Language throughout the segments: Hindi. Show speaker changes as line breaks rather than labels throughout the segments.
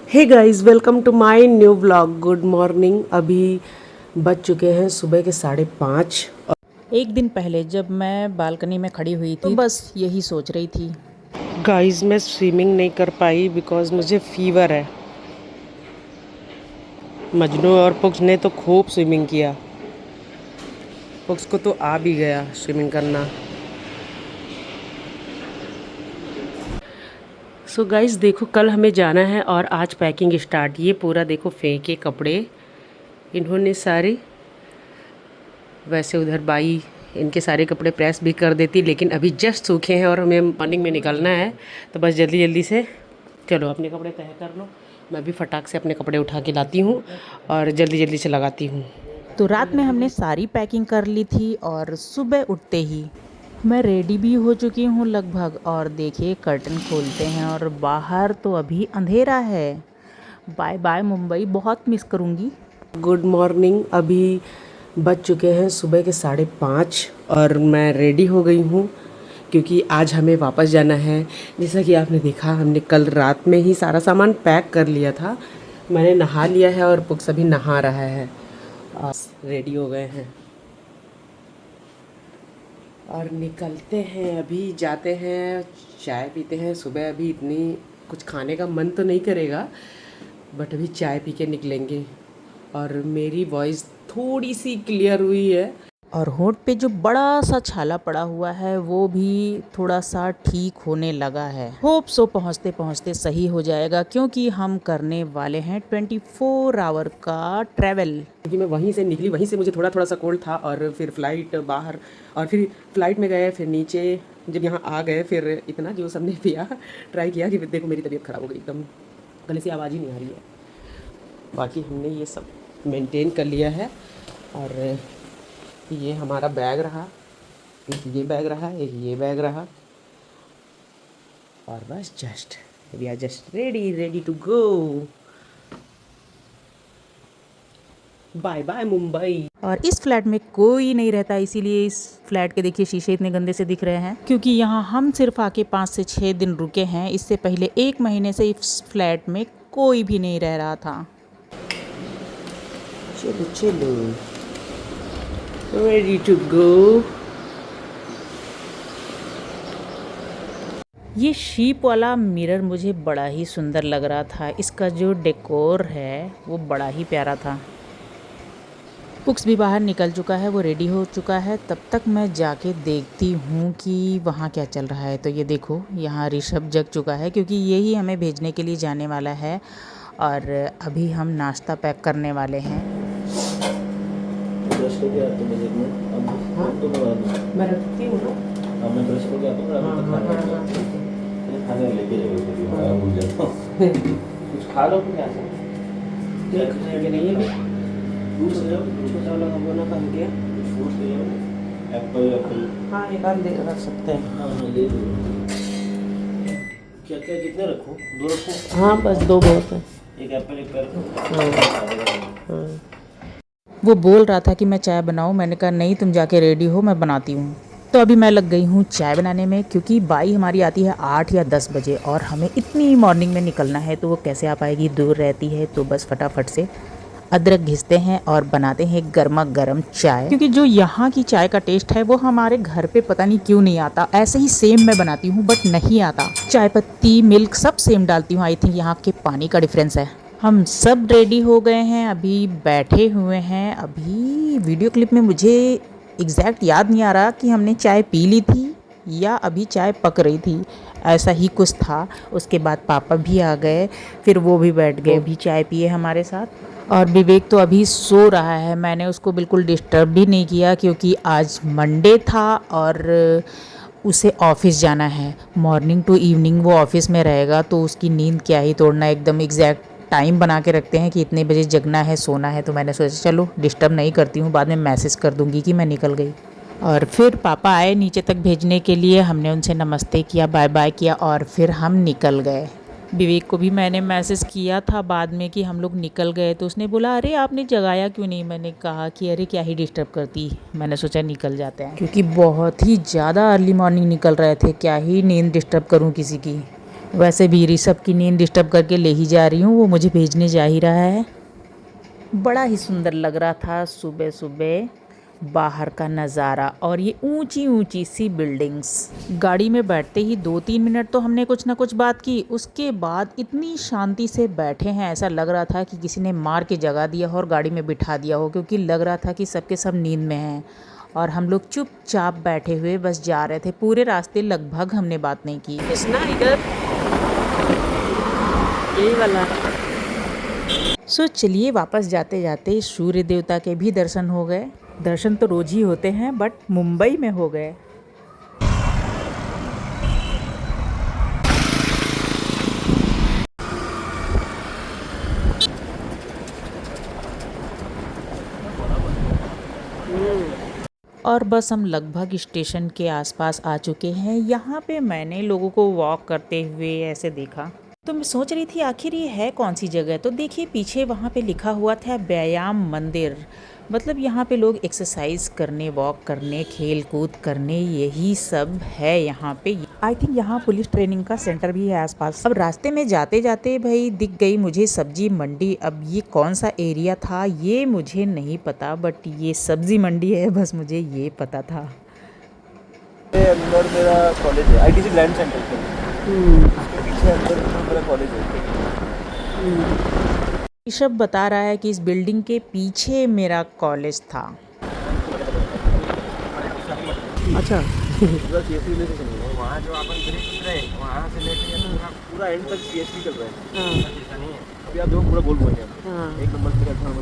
Hey guys, welcome to my new vlog. Good morning. अभी बज चुके हैं सुबह के 5:30।
एक दिन पहले जब मैं बालकनी में खड़ी हुई थी तो बस यही सोच रही थी।
गाइस, मैं स्विमिंग नहीं कर पाई बिकॉज मुझे फीवर है। मजनू और पुक्स ने तो खूब स्विमिंग किया। पुक्स को तो आ भी गया स्विमिंग करना। सो गाइस देखो, कल हमें जाना है और आज पैकिंग स्टार्ट। ये पूरा देखो फेंके कपड़े इन्होंने सारे। वैसे उधर बाई इनके सारे कपड़े प्रेस भी कर देती, लेकिन अभी जस्ट सूखे हैं और हमें मॉर्निंग में निकलना है। तो बस जल्दी जल्दी से चलो अपने कपड़े तय कर लो। मैं भी फटाक से अपने कपड़े उठा के लाती हूँ और जल्दी जल्दी से लगाती हूँ।
तो रात में हमने सारी पैकिंग कर ली थी और सुबह उठते ही मैं रेडी भी हो चुकी हूँ लगभग। और देखिए कर्टन खोलते हैं और बाहर तो अभी अंधेरा है। बाय बाय मुंबई, बहुत मिस करूँगी।
Good morning. अभी बज चुके हैं सुबह के 5:30 और मैं रेडी हो गई हूँ क्योंकि आज हमें वापस जाना है। जैसा कि आपने देखा, हमने कल रात में ही सारा सामान पैक कर लिया था। मैंने नहा लिया है और पुक्स अभी नहा रहा है और रेडी हो गए हैं और निकलते हैं। अभी जाते हैं, चाय पीते हैं। सुबह अभी इतनी कुछ खाने का मन तो नहीं करेगा, बट अभी चाय पी के निकलेंगे। और मेरी वॉइस थोड़ी सी क्लियर हुई है
और होंठ पे जो बड़ा सा छाला पड़ा हुआ है वो भी थोड़ा सा ठीक होने लगा है। होप सो पहुँचते पहुँचते सही हो जाएगा, क्योंकि हम करने वाले हैं 24 आवर का ट्रैवल।
क्योंकि मैं वहीं से निकली, वहीं से मुझे थोड़ा थोड़ा सा कोल्ड था और फिर फ़्लाइट बाहर और फिर फ़्लाइट में गए, फिर नीचे जब यहाँ आ गए फिर इतना जो सबने पिया, ट्राई किया कि देखो मेरी तबीयत ख़राब हो गई एकदम। गले से आवाज़ ही नहीं आ रही है। बाकी हमने ये सब मेंटेन कर लिया है। और ये हमारा बैग रहा, एक ये बैग रहा, एक ये बैग रहा और बस just we are just ready to go. Bye bye Mumbai.
और इस फ्लैट में कोई नहीं रहता, इसीलिए इस फ्लैट के देखिए शीशे इतने गंदे से दिख रहे हैं, क्योंकि यहाँ हम सिर्फ आके 5 से 6 दिन रुके हैं। इससे पहले 1 महीने से इस फ्लैट में कोई भी नहीं रह रहा था।
चलो चलो, रेडी टू गो।
ये शीप वाला मिरर मुझे बड़ा ही सुंदर लग रहा था। इसका जो डेकोर है वो बड़ा ही प्यारा था। पुक्स भी बाहर निकल चुका है, वो रेडी हो चुका है। तब तक मैं जाके देखती हूँ कि वहाँ क्या चल रहा है। तो ये देखो, यहाँ ऋषभ जग चुका है क्योंकि यही हमें भेजने के लिए जाने वाला है। और अभी हम नाश्ता पैक करने वाले हैं।
ब्रश करके आते हैं बजट में। अब तो बना दो, मैं रखती हूँ ना। अब मैं ब्रश करके आता हूँ। हाँ, खाने लेके जाएगा, भूल जाता हूँ। कुछ खा लो, क्या देख नहीं है। फ्रूट्स ले जाओ, छोटा वाला भगोना का हो गया। फ्रूट्स ले जाओ, एप्पल। हाँ, एक आध रख सकते हैं। हाँ हाँ, ले लो। क्या क्या कितने रखूँ? 2 रखूँ? हाँ, बस 2 बहुत है। एक एप्पल, एक पैर। हाँ।
वो बोल रहा था कि मैं चाय बनाऊँ। मैंने कहा नहीं, तुम जाके रेडी हो, मैं बनाती हूँ। तो अभी मैं लग गई हूँ चाय बनाने में, क्योंकि बाई हमारी आती है 8 या 10 बजे और हमें इतनी मॉर्निंग में निकलना है, तो वो कैसे आ पाएगी, दूर रहती है। तो बस फटाफट से अदरक घिसते हैं और बनाते हैं गर्मा गर्म चाय। क्योंकि जो यहाँ की चाय का टेस्ट है वो हमारे घर पे पता नहीं क्यों नहीं आता। ऐसे ही सेम मैं बनाती हूँ बट नहीं आता। चाय पत्ती, मिल्क सब सेम डालती हूँ। आई थिंक यहाँ के पानी का डिफरेंस है। हम सब रेडी हो गए हैं, अभी बैठे हुए हैं। अभी वीडियो क्लिप में मुझे एग्जैक्ट याद नहीं आ रहा कि हमने चाय पी ली थी या अभी चाय पक रही थी। ऐसा ही कुछ था। उसके बाद पापा भी आ गए, फिर वो भी बैठ गए, भी चाय पिए हमारे साथ। और विवेक तो अभी सो रहा है। मैंने उसको बिल्कुल डिस्टर्ब भी नहीं किया, क्योंकि आज मंडे था और उसे ऑफिस जाना है। मॉर्निंग टू इवनिंग वो ऑफिस में रहेगा, तो उसकी नींद क्या ही तोड़ना। एकदम एग्जैक्ट टाइम बना के रखते हैं कि इतने बजे जगना है, सोना है। तो मैंने सोचा चलो डिस्टर्ब नहीं करती हूँ, बाद में मैसेज कर दूँगी कि मैं निकल गई। और फिर पापा आए नीचे तक भेजने के लिए। हमने उनसे नमस्ते किया, बाय बाय किया और फिर हम निकल गए। विवेक को भी मैंने मैसेज किया था बाद में कि हम लोग निकल गए, तो उसने बोला अरे आपने जगाया क्यों नहीं। मैंने कहा कि अरे क्या ही डिस्टर्ब करती, मैंने सोचा निकल जाते हैं, क्योंकि बहुत ही ज़्यादा अर्ली मॉर्निंग निकल रहे थे। क्या ही नींद डिस्टर्ब करूं किसी की। वैसे भी ऋषभ की नींद डिस्टर्ब करके ले ही जा रही हूँ, वो मुझे भेजने जा ही रहा है। बड़ा ही सुंदर लग रहा था सुबह सुबह बाहर का नज़ारा और ये ऊंची ऊंची सी बिल्डिंग्स। गाड़ी में बैठते ही 2-3 मिनट तो हमने कुछ ना कुछ बात की, उसके बाद इतनी शांति से बैठे हैं, ऐसा लग रहा था कि किसी ने मार के जगा दिया हो और गाड़ी में बिठा दिया हो, क्योंकि लग रहा था कि सबके सब नींद में हैं और हम लोग चुपचाप बैठे हुए बस जा रहे थे। पूरे रास्ते लगभग हमने बात नहीं की।
कृष्णा इधर, यही वाला।
सो चलिए वापस जाते जाते सूर्य देवता के भी दर्शन हो गए। दर्शन तो रोज ही होते हैं बट मुंबई में हो गए। और बस हम लगभग स्टेशन के आसपास आ चुके हैं। यहाँ पे मैंने लोगों को वॉक करते हुए ऐसे देखा, तो मैं सोच रही थी आखिर ये है कौन सी जगह। तो देखिए पीछे वहाँ पे लिखा हुआ था व्यायाम मंदिर, मतलब यहाँ पे लोग एक्सरसाइज करने, वॉक करने, खेल कूद करने, यही सब है यहाँ पे। आई थिंक यहाँ पुलिस ट्रेनिंग का सेंटर भी है आसपास। अब रास्ते में जाते जाते भाई दिख गई मुझे सब्जी मंडी। अब ये कौन सा एरिया था ये मुझे नहीं पता, बट ये सब्जी मंडी है, बस मुझे ये पता था।
अंदर मेरा कॉलेज है, आईटीसी ग्रैंड सेंटर के पीछे अंदर मेरा कॉलेज है।
ऋषभ बता रहा है कि इस बिल्डिंग के पीछे मेरा कॉलेज था।
अच्छा।
पूरा सीएससी रिलेशन है वहाँ, जो अपन ब्रिज उतरे वहाँ से लेके पूरा एंड तक सीएससी चल रहा है। ऐसा नहीं है, अभी आप देखो पूरा गोल बन गया। एक नंबर से 18 नंबर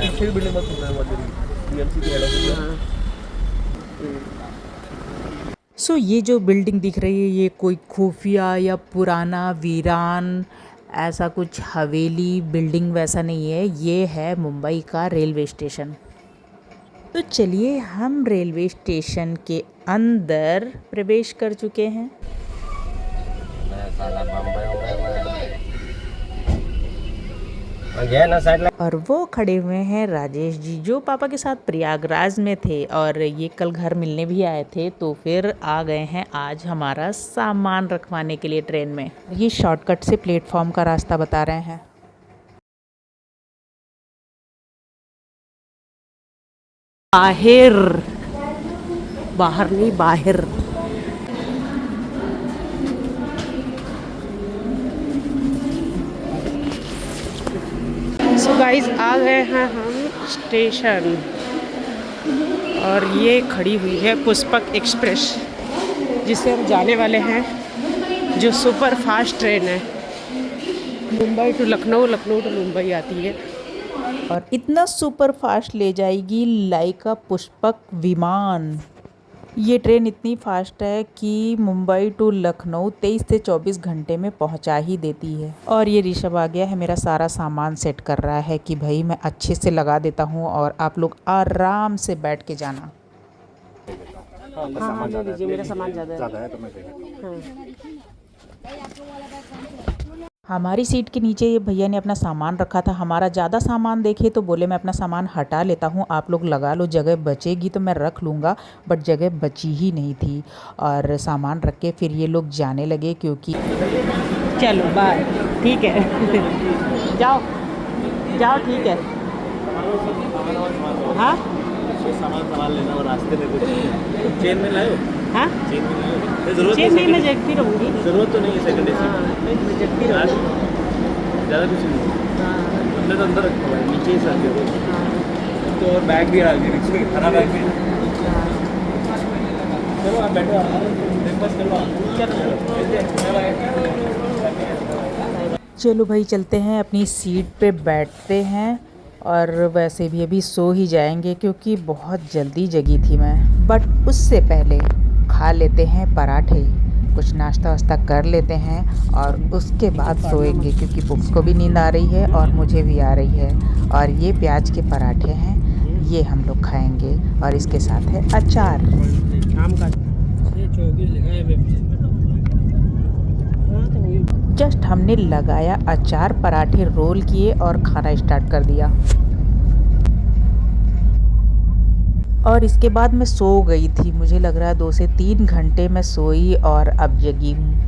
पीछे भी बिल्डिंग बस सुन रहा है टीएमसी की हेड ऑफिस।
सो ये जो बिल्डिंग दिख रही है ये कोई खुफिया या पुराना वीरान ऐसा कुछ हवेली बिल्डिंग वैसा नहीं है, ये है मुंबई का रेलवे स्टेशन। तो चलिए हम रेलवे स्टेशन के अंदर प्रवेश कर चुके हैं। और वो खड़े हुए हैं राजेश जी, जो पापा के साथ प्रयागराज में थे और ये कल घर मिलने भी आए थे, तो फिर आ गए हैं आज हमारा सामान रखवाने के लिए ट्रेन में। ये शॉर्टकट से प्लेटफॉर्म का रास्ता बता रहे हैं।
बाहर, बाहर नहीं बाहर। सो गाइस आ गए हैं हम स्टेशन और ये खड़ी हुई है पुष्पक एक्सप्रेस, जिसे हम जाने वाले हैं, जो सुपर फास्ट ट्रेन है। मुंबई टू लखनऊ, लखनऊ टू मुंबई आती है
और इतना सुपर फास्ट ले जाएगी लाइक अ पुष्पक विमान। ये ट्रेन इतनी फास्ट है कि मुंबई टू लखनऊ 23 से 24 घंटे में पहुंचा ही देती है। और ये ऋषभ आ गया है, मेरा सारा सामान सेट कर रहा है कि भाई मैं अच्छे से लगा देता हूं और आप लोग आराम से बैठ के जाना।
हाँ दे दीजिए, मेरा सामान ज़्यादा है
तो मैं
हमारी सीट के नीचे ये भैया ने अपना सामान रखा था। हमारा ज़्यादा सामान देखे तो बोले मैं अपना सामान हटा लेता हूँ, आप लोग लगा लो, जगह बचेगी तो मैं रख लूँगा। बट जगह बची ही नहीं थी और सामान रख के फिर ये लोग जाने लगे, क्योंकि
चलो बाय, ठीक है। जाओ जाओ, ठीक है। हाँ
सामान लेना और रास्ते में कुछ चेन में लाओ।
हाँ
चेन में लाओ, जरूरत
चेन नहीं, मैं जगती रहूँगी।
जरूरत तो नहीं है सेकंड एसी।
मैं जगती रहूँगी।
ज़्यादा कुछ नहीं, अंदर तो अंदर रखा हुआ है, नीचे ही साथ है तो। और बैग भी आ गया बीच में, हरा बैग भी। चलो आप बैठो, ब्रेकफास्ट कर लो।
चलो भाई चलते हैं, अपनी सीट पे बैठते हैं। और वैसे भी अभी सो ही जाएंगे क्योंकि बहुत जल्दी जगी थी मैं। बट उससे पहले खा लेते हैं पराठे, कुछ नाश्ता वास्ता कर लेते हैं और उसके बाद सोएंगे, क्योंकि बुक्स को भी नींद आ रही है और मुझे भी आ रही है। और ये प्याज के पराठे हैं, ये हम लोग खाएंगे और इसके साथ है अचार।
आम का 24 लिखा है।
जस्ट हमने लगाया अचार, पराठे रोल किए और खाना स्टार्ट कर दिया। और इसके बाद मैं सो गई थी। मुझे लग रहा है 2 से 3 घंटे मैं सोई और अब जगी हूँ।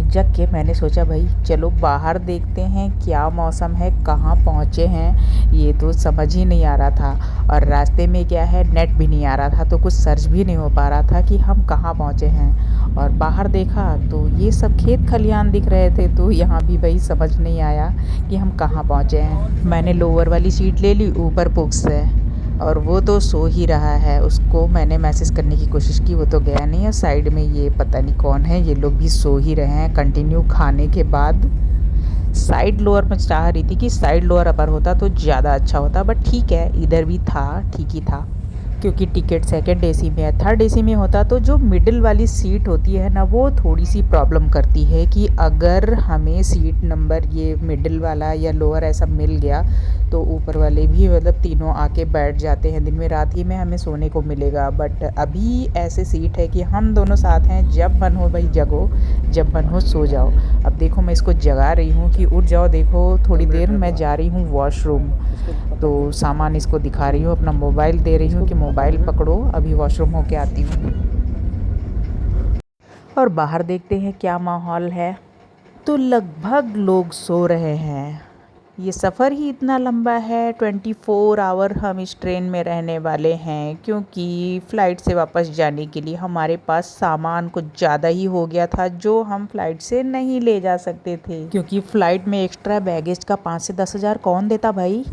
जग के मैंने सोचा भाई चलो बाहर देखते हैं क्या मौसम है, कहाँ पहुँचे हैं, ये तो समझ ही नहीं आ रहा था। और रास्ते में क्या है, नेट भी नहीं आ रहा था, तो कुछ सर्च भी नहीं हो पा रहा था कि हम कहाँ पहुँचे हैं। और बाहर देखा तो ये सब खेत खलियान दिख रहे थे, तो यहाँ भी भाई समझ नहीं आया कि हम कहाँ पहुँचे हैं। मैंने लोअर वाली सीट ले ली ऊपर पुक्स से, और वो तो सो ही रहा है। उसको मैंने मैसेज करने की कोशिश की, वो तो गया नहीं है। साइड में ये पता नहीं कौन है, ये लोग भी सो ही रहे हैं कंटिन्यू खाने के बाद। साइड लोअर में चाह रही थी कि साइड लोअर अपर होता तो ज़्यादा अच्छा होता, बट ठीक है इधर भी था, ठीक ही था। क्योंकि टिकट सेकंड एसी में है, थर्ड एसी में होता तो जो मिडिल वाली सीट होती है ना, वो थोड़ी सी प्रॉब्लम करती है कि अगर हमें सीट नंबर ये मिडिल वाला या लोअर ऐसा मिल गया तो ऊपर वाले भी मतलब तीनों आके बैठ जाते हैं। दिन में रात ही में हमें सोने को मिलेगा, बट अभी ऐसे सीट है कि हम दोनों साथ हैं, जब मन हो भाई जगो, जब मन हो सो जाओ। अब देखो मैं इसको जगा रही हूँ कि उठ जाओ, देखो थोड़ी देर मैं जा रही हूँ वॉशरूम, तो सामान इसको दिखा रही हूँ, अपना मोबाइल दे रही हूँ कि मोबाइल पकड़ो, अभी वॉशरूम होके आती हूँ। और बाहर देखते हैं क्या माहौल है। तो लगभग लोग सो रहे हैं। ये सफ़र ही इतना लंबा है, 24 आवर हम इस ट्रेन में रहने वाले हैं, क्योंकि फ़्लाइट से वापस जाने के लिए हमारे पास सामान कुछ ज़्यादा ही हो गया था जो हम फ़्लाइट से नहीं ले जा सकते थे, क्योंकि फ़्लाइट में एक्स्ट्रा बैगेज का 5 से 10 हज़ार कौन देता भाई।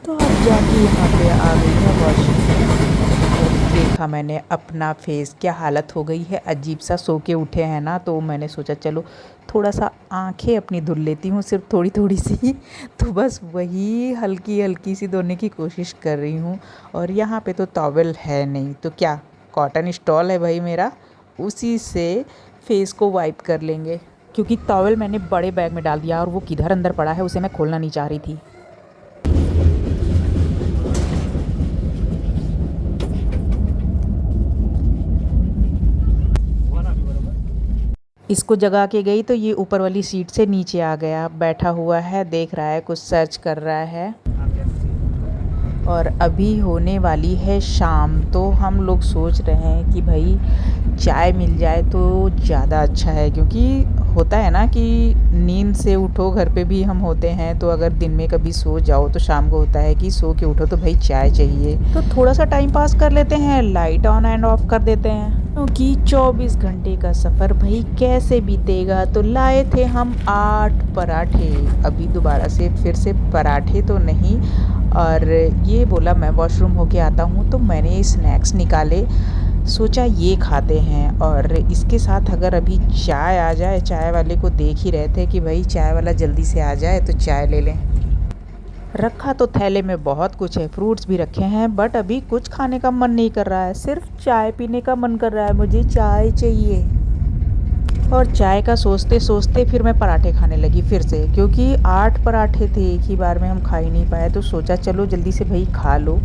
तो अब जाके यहाँ पे आ गई है वॉशरूम, और देखा मैंने अपना फेस, क्या हालत हो गई है, अजीब सा। सो के उठे हैं ना, तो मैंने सोचा चलो थोड़ा सा आंखें अपनी धुल लेती हूँ, सिर्फ थोड़ी थोड़ी सी। तो बस वही हल्की हल्की सी धोने की कोशिश कर रही हूँ। और यहाँ पे तो टॉवेल है नहीं, तो क्या कॉटन स्टॉल है भाई मेरा, उसी से फेस को वाइप कर लेंगे। क्योंकि टॉवेल मैंने बड़े बैग में डाल दिया और वो किधर अंदर पड़ा है उसे मैं खोलना नहीं चाह रही थी। इसको जगा के गई तो ये ऊपर वाली सीट से नीचे आ गया, बैठा हुआ है, देख रहा है, कुछ सर्च कर रहा है। और अभी होने वाली है शाम, तो हम लोग सोच रहे हैं कि भाई चाय मिल जाए तो ज़्यादा अच्छा है, क्योंकि होता है ना कि नींद से उठो, घर पे भी हम होते हैं, तो अगर दिन में कभी सो जाओ तो शाम को होता है कि सो के उठो तो भाई चाय चाहिए। तो थोड़ा सा टाइम पास कर लेते हैं, लाइट ऑन एंड ऑफ कर देते हैं, क्योंकि 24 घंटे का सफ़र भाई कैसे बीतेगा। तो लाए थे हम 8 पराठे, अभी दोबारा से फिर से पराठे तो नहीं। और ये बोला मैं वॉशरूम होके आता हूँ, तो मैंने स्नैक्स निकाले, सोचा ये खाते हैं। और इसके साथ अगर अभी चाय आ जाए, चाय वाले को देख ही रहे थे कि भाई चाय वाला जल्दी से आ जाए तो चाय ले लें। रखा तो थैले में बहुत कुछ है, फ्रूट्स भी रखे हैं, बट अभी कुछ खाने का मन नहीं कर रहा है, सिर्फ चाय पीने का मन कर रहा है, मुझे चाय चाहिए। और चाय का सोचते सोचते फिर मैं पराठे खाने लगी फिर से, क्योंकि 8 पराठे थे एक ही बार में, हम खा ही नहीं पाए, तो सोचा चलो जल्दी से भाई खा लो।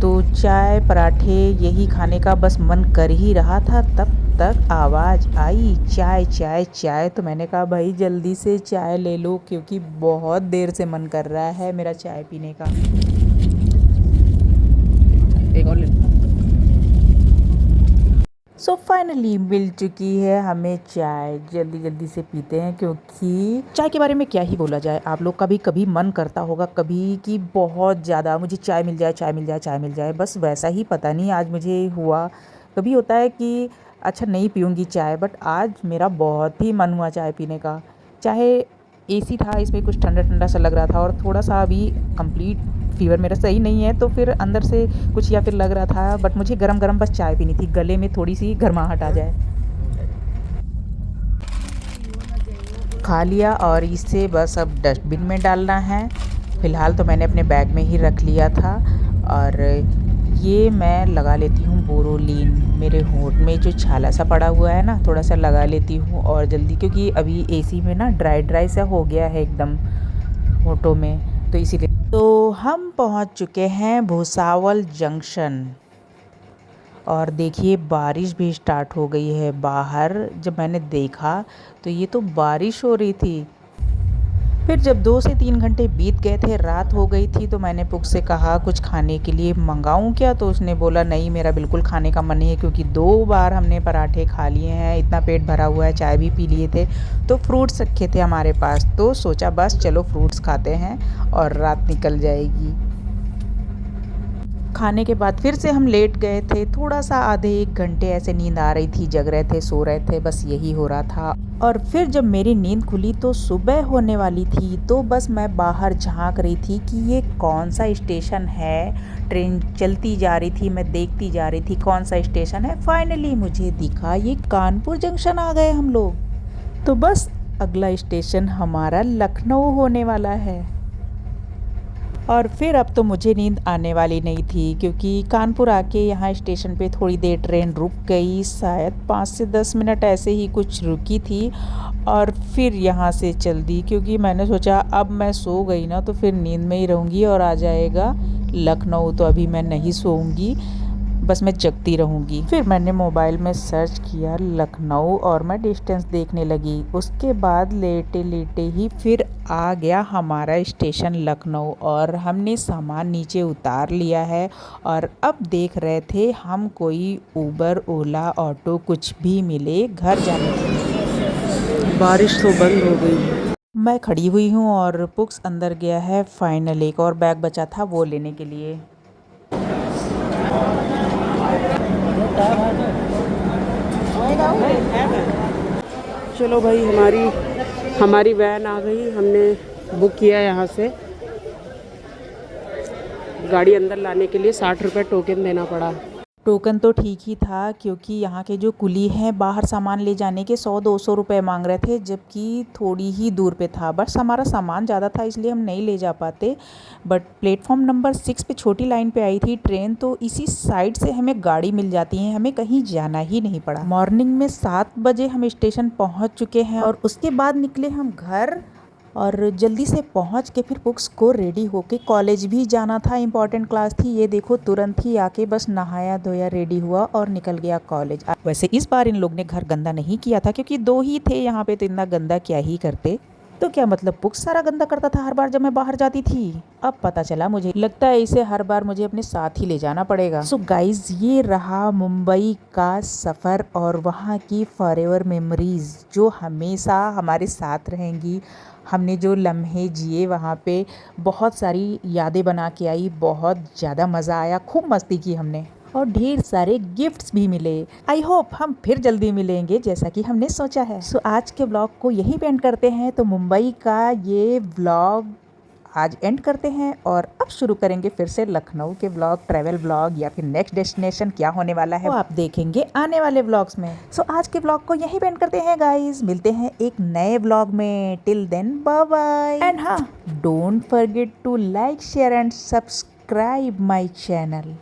तो चाय पराठे यही खाने का बस मन कर ही रहा था, तब तक आवाज़ आई चाय चाय चाय। तो मैंने कहा भाई जल्दी से चाय ले लो, क्योंकि बहुत देर से मन कर रहा है मेरा चाय पीने का। एक और ले। सो फाइनली मिल चुकी है हमें चाय, जल्दी जल्दी से पीते हैं, क्योंकि चाय के बारे में क्या ही बोला जाए। आप लोग का भी कभी मन करता होगा कभी कि बहुत ज़्यादा मुझे चाय मिल जाए, चाय मिल जाए, चाय मिल जाए, बस वैसा ही पता नहीं आज मुझे हुआ। कभी होता है कि अच्छा नहीं पीऊँगी चाय, बट आज मेरा बहुत ही मन हुआ चाय पीने का। चाहे एसी था, इसमें कुछ ठंडा ठंडा सा लग रहा था, और थोड़ा सा अभी कंप्लीट फ़ीवर मेरा सही नहीं है, तो फिर अंदर से कुछ या फिर लग रहा था, बट मुझे गरम गरम बस चाय पीनी थी, गले में थोड़ी सी गर्माहट आ जाए। खा लिया और इसे बस अब डस्टबिन में डालना है। फ़िलहाल तो मैंने अपने बैग में ही रख लिया था। और ये मैं लगा लेती हूँ बोरोलीन, मेरे होंठ में जो छाला सा पड़ा हुआ है ना, थोड़ा सा लगा लेती हूँ और जल्दी, क्योंकि अभी एसी में ना ड्राई ड्राई सा हो गया है एकदम होठों में, तो इसीलिए। तो हम पहुँच चुके हैं भुसावल जंक्शन, और देखिए बारिश भी स्टार्ट हो गई है बाहर। जब मैंने देखा तो ये तो बारिश हो रही थी। फिर जब 2 से 3 घंटे बीत गए थे, रात हो गई थी, तो मैंने पुक से कहा कुछ खाने के लिए मंगाऊं क्या, तो उसने बोला नहीं मेरा बिल्कुल खाने का मन नहीं है, क्योंकि 2 बार हमने पराठे खा लिए हैं, इतना पेट भरा हुआ है, चाय भी पी लिए थे, तो फ्रूट्स रखे थे हमारे पास, तो सोचा बस चलो फ्रूट्स खाते हैं और रात निकल जाएगी। खाने के बाद फिर से हम लेट गए थे, थोड़ा सा आधे 1 घंटे ऐसे नींद आ रही थी, जग रहे थे, सो रहे थे, बस यही हो रहा था। और फिर जब मेरी नींद खुली तो सुबह होने वाली थी, तो बस मैं बाहर झांक रही थी कि ये कौन सा स्टेशन है। ट्रेन चलती जा रही थी, मैं देखती जा रही थी कौन सा स्टेशन है। फाइनली मुझे दिखा ये कानपुर जंक्शन आ गए हम लोग। तो बस अगला स्टेशन हमारा लखनऊ होने वाला है। और फिर अब तो मुझे नींद आने वाली नहीं थी, क्योंकि कानपुर आके यहाँ स्टेशन पे थोड़ी देर ट्रेन रुक गई, शायद 5 से 10 मिनट ऐसे ही कुछ रुकी थी, और फिर यहाँ से चल दी, क्योंकि मैंने सोचा अब मैं सो गई ना तो फिर नींद में ही रहूँगी और आ जाएगा लखनऊ, तो अभी मैं नहीं सोऊंगी, बस मैं जगती रहूँगी। फिर मैंने मोबाइल में सर्च किया लखनऊ और मैं डिस्टेंस देखने लगी। उसके बाद लेटे लेटे ही फिर आ गया हमारा स्टेशन लखनऊ, और हमने सामान नीचे उतार लिया है और अब देख रहे थे हम कोई उबर, ओला, ऑटो कुछ भी मिले घर जाने के लिए।
बारिश तो बंद हो गई।
मैं खड़ी हुई हूँ और पुक्स अंदर गया है। फाइनल एक और बैग बचा था वो लेने के लिए।
चलो भाई, हमारी वैन आ गई, हमने बुक किया यहाँ से। गाड़ी अंदर लाने के लिए 60 रुपये टोकन देना पड़ा।
टोकन तो ठीक ही था, क्योंकि यहाँ के जो कुली हैं बाहर सामान ले जाने के 100-200 रुपये मांग रहे थे, जबकि थोड़ी ही दूर पे था। बस हमारा सामान ज़्यादा था इसलिए हम नहीं ले जा पाते। बट प्लेटफॉर्म नंबर 6 पे छोटी लाइन पे आई थी ट्रेन, तो इसी साइड से हमें गाड़ी मिल जाती है, हमें कहीं जाना ही नहीं पड़ा। मॉर्निंग में 7 बजे हम स्टेशन पहुँच चुके हैं और उसके बाद निकले हम घर, और जल्दी से पहुंच के फिर बुक्स को रेडी होके कॉलेज भी जाना था, इम्पॉर्टेंट क्लास थी। ये देखो तुरंत ही आके बस नहाया धोया रेडी हुआ और निकल गया कॉलेज। वैसे इस बार इन लोग ने घर गंदा नहीं किया था, क्योंकि 2 ही थे यहाँ पे, तो इतना गंदा क्या ही करते। तो क्या मतलब बुक्स सारा गंदा करता था हर बार जब मैं बाहर जाती थी। अब पता चला मुझे, लगता है इसे हर बार मुझे अपने साथ ही ले जाना पड़ेगा। सो गाइज, ये रहा मुंबई का सफ़र और वहाँ की फॉरएवर मेमोरीज जो हमेशा हमारे साथ रहेंगी। हमने जो लम्हे जिए वहाँ पे, बहुत सारी यादें बना के आई, बहुत ज़्यादा मज़ा आया, खूब मस्ती की हमने और ढेर सारे गिफ्ट्स भी मिले। आई होप हम फिर जल्दी मिलेंगे जैसा कि हमने सोचा है। सो आज के व्लॉग को यहीं पे एंड करते हैं। तो मुंबई का ये व्लॉग आज एंड करते हैं और अब शुरू करेंगे फिर से लखनऊ के व्लॉग, ट्रैवल व्लॉग, या फिर नेक्स्ट डेस्टिनेशन क्या होने वाला है वो आप देखेंगे आने वाले व्लॉग्स में। सो आज के व्लॉग को यहीं पे एंड करते हैं गाइस, मिलते हैं एक नए व्लॉग में। Till then bye bye, and हाँ, don't forget to like, share and subscribe my channel.